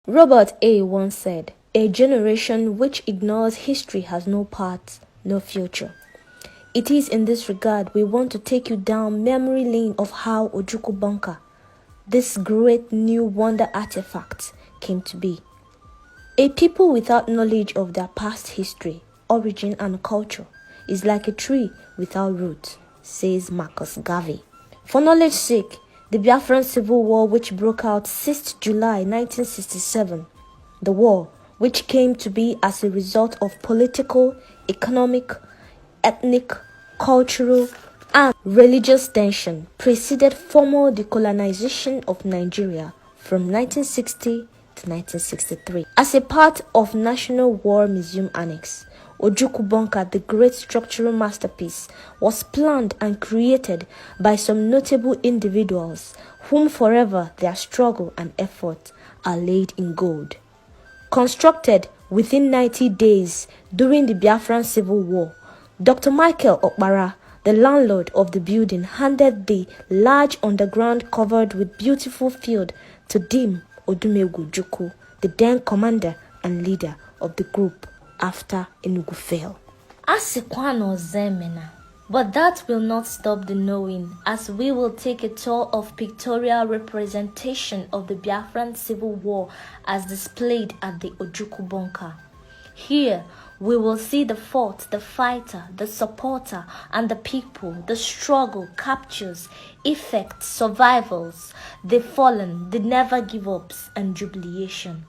Robert A. once said, "A generation which ignores history has no past, no future." It is in this regard we want to take you down memory lane of how Ojukwu bonker, this great new wonder artifact, came to be. A people without knowledge of their past history, origin and culture is like a tree without roots, says Marcus Garvey. For knowledge's sake, the Biafran Civil War, which broke out 6th July 1967, the war, which came to be as a result of political, economic, ethnic, cultural, and religious tension, preceded formal decolonization of Nigeria from 1960 to 1963. As a part of National War Museum Annex, Ojukwu bonker, the great structural masterpiece, was planned and created by some notable individuals whom forever their struggle and effort are laid in gold. Constructed within 90 days during the Biafran Civil War, Dr. Michael Okpara, the landlord of the building, handed the large underground covered with beautiful field to Dim Odumegwu Ojukwu, the then commander and leader of the group after Enugu fell. Asikwano Zemena. But that will not stop the knowing, as we will take a tour of pictorial representation of the Biafran Civil War as displayed at the Ojukwu bonker. Here, we will see the fort, the fighter, the supporter, and the people, the struggle, captures, effects, survivals, the fallen, the never give ups, and jubilation.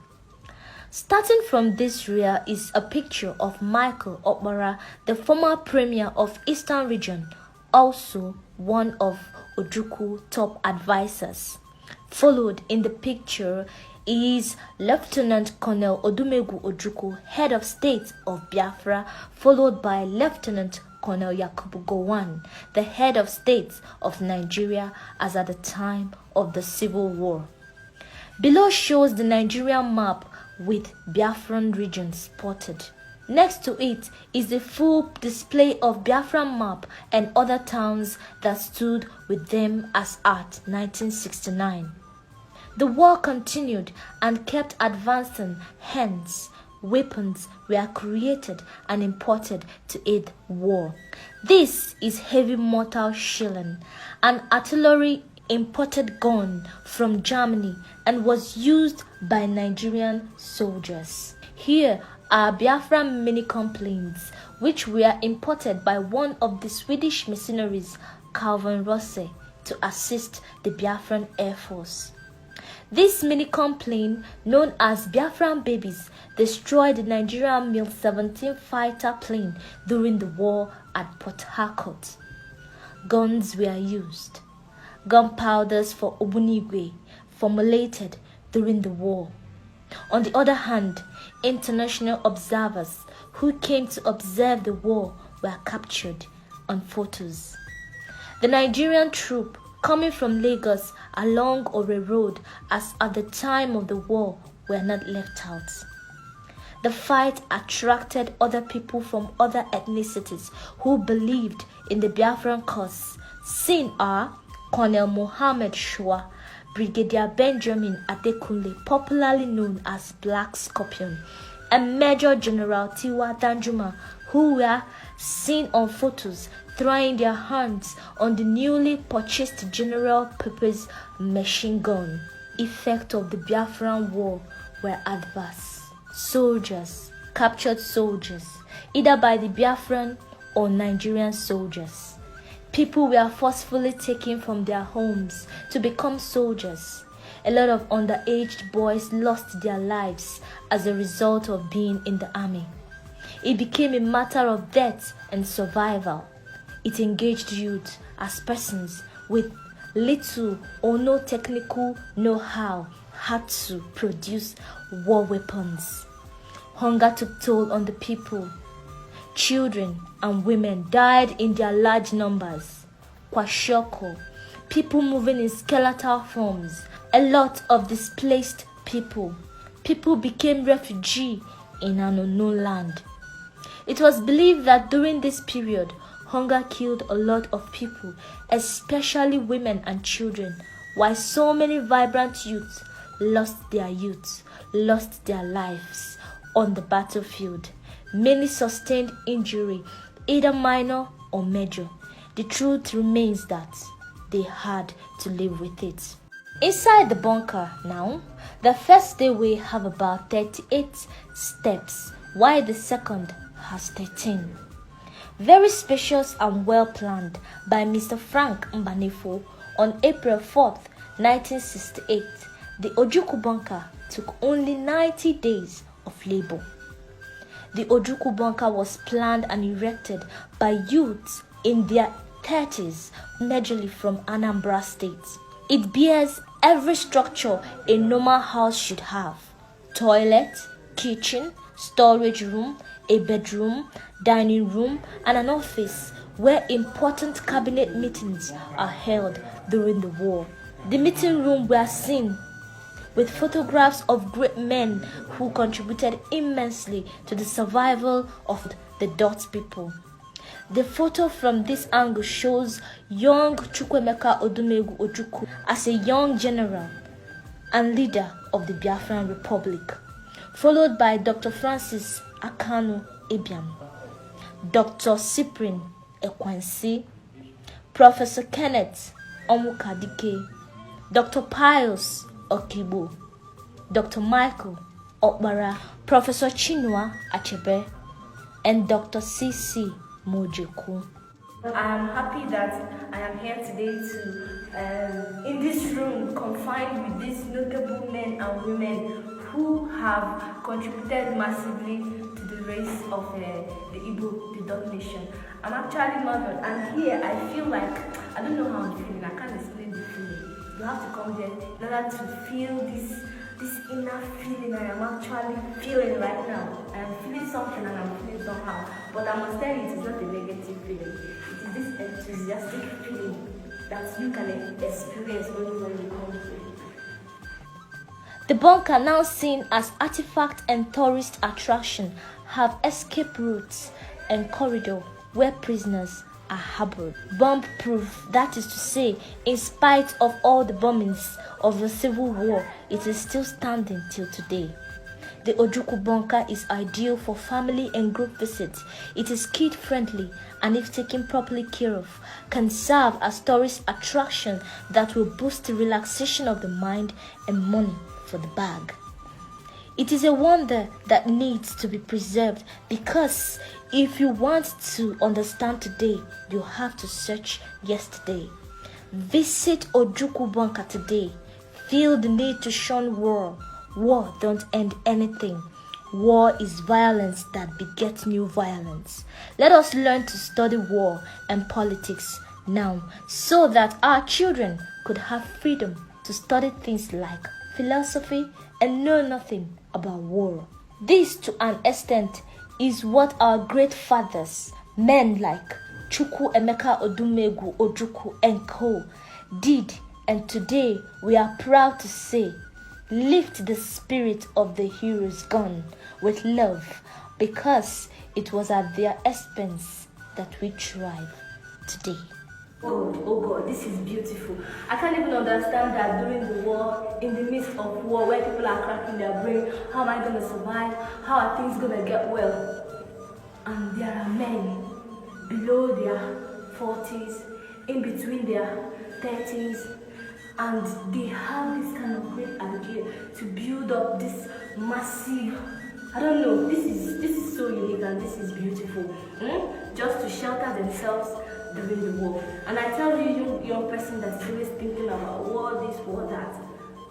Starting from this rear is a picture of Michael Okpara, the former premier of Eastern Region, also one of Ojukwu top advisors. Followed in the picture is Lieutenant Colonel Odumegwu Ojukwu, head of state of Biafra, followed by Lieutenant Colonel Yakubu Gowon, the head of state of Nigeria as at the time of the Civil War. Below shows the Nigerian map with Biafran region spotted. Next to it is a full display of Biafran map and other towns that stood with them as at 1969. The war continued and kept advancing, hence weapons were created and imported to aid war. This is heavy mortar shelling, an artillery imported gun from Germany and was used by Nigerian soldiers. Here are Biafran mini-complaints which were imported by one of the Swedish mercenaries, Calvin Rosse, to assist the Biafran Air Force. This mini-complaint, known as Biafran Babies, destroyed the Nigerian MiL-17 fighter plane during the war at Port Harcourt. Guns were used. Gunpowders for Ogbunigwe formulated during the war. On the other hand, international observers who came to observe the war were captured on photos. The Nigerian troop coming from Lagos along Ore Road as at the time of the war were not left out. The fight attracted other people from other ethnicities who believed in the Biafran cause. Seen are Colonel Mohammed Shua, Brigadier Benjamin Adekunle, popularly known as Black Scorpion, and Major General Tiwa Danjuma, who were seen on photos throwing their hands on the newly purchased general purpose machine gun. Effect of the Biafran war were adverse. Soldiers captured soldiers, either by the Biafran or Nigerian soldiers. People were forcefully taken from their homes to become soldiers. A lot of underaged boys lost their lives as a result of being in the army. It became a matter of death and survival. It engaged youth as persons with little or no technical know-how had to produce war weapons. Hunger took toll on the people. Children and women died in their large numbers. Kwashiorkor, people moving in skeletal forms, a lot of displaced people. People became refugees in an unknown land. It was believed that during this period, hunger killed a lot of people, especially women and children, while so many vibrant youths lost their youth, lost their lives on the battlefield. Many sustained injury, either minor or major. The truth remains that they had to live with it. Inside the bunker now, the first stairway have about 38 steps, while the second has 13. Very spacious and well planned by Mr. Frank Mbanefo on April 4th, 1968, the Ojukwu bunker took only 90 days of labor. The Ojukwu bunker was planned and erected by youths in their 30s, majorly from Anambra State. It bears every structure a normal house should have: toilet, kitchen, storage room, a bedroom, dining room, and an office where important cabinet meetings are held during the war. The meeting room were seen with photographs of great men who contributed immensely to the survival of the Dutch people. The photo from this angle shows young Chukwuemeka Odumegwu Ojukwu as a young general and leader of the Biafran Republic, followed by Dr. Francis Akanu Ebiam, Dr. Cyprian Ekwensi, Professor Kenneth Omukadike, Dr. Pius Okibo, Dr. Michael Okbara, Professor Chinua Achebe, and Dr. C.C. Ojukwu. I am happy that I am here today to, in this room, confined with these notable men and women who have contributed massively to the race of the Igbo, the Dutch nation. I'm actually marveled, and here I feel like, I don't know how I'm feeling, I can't explain the feeling. You have to come here in order to feel this inner feeling I am actually feeling right now. I am feeling something and I'm feeling somehow. But I must tell you, it is not a negative feeling. It is this enthusiastic feeling that you can experience when you come here. The bunker, now seen as artifact and tourist attraction, have escape routes and corridor where prisoners are harbored. Bomb-proof, that is to say, in spite of all the bombings of the Civil War, it is still standing till today. The Ojukwu bunker is ideal for family and group visits. It is kid-friendly and, if taken properly care of, can serve as tourist attraction that will boost the relaxation of the mind and money for the bag. It is a wonder that needs to be preserved, because if you want to understand today, you have to search yesterday. Visit Ojukwu bunker today. Feel the need to shun war. War don't end anything. War is violence that begets new violence. Let us learn to study war and politics now, so that our children could have freedom to study things like philosophy and know nothing about war. This, to an extent, is what our great fathers, men like Chukwuemeka Odumegwu Ojukwu and co, did, and today we are proud to say, lift the spirit of the heroes gone with love, because it was at their expense that we thrive today. Oh God, this is beautiful. I can't even understand that during the war, in the midst of war, where people are cracking their brain, how am I going to survive? How are things going to get well? And there are men below their 40s, in between their 30s, and they have this kind of great idea to build up this massive, I don't know, this is so unique and this is beautiful. Just to shelter themselves during the war. And I tell you, young person that's always thinking about war this, war that,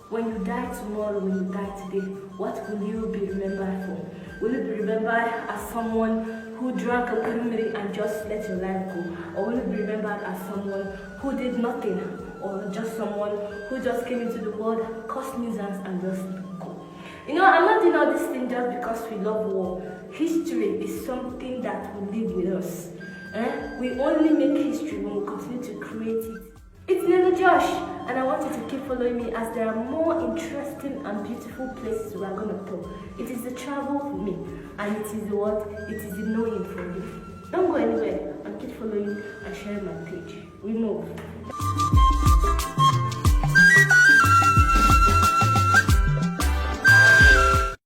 when you die tomorrow, when you die today, what will you be remembered for? Will you be remembered as someone who drank a kumiri and just let your life go? Or will you be remembered as someone who did nothing? Or just someone who just came into the world, caused nuisance and just go? You know, I'm not doing all this thing just because we love war. History is something that will live with us. We only make history when we continue to create it. It's Nelo Josh, and I want you to keep following me, as there are more interesting and beautiful places we are going to talk. It is the travel for me, and it is the what? It is the knowing for me. Don't go anywhere, and keep following and sharing my page. We move.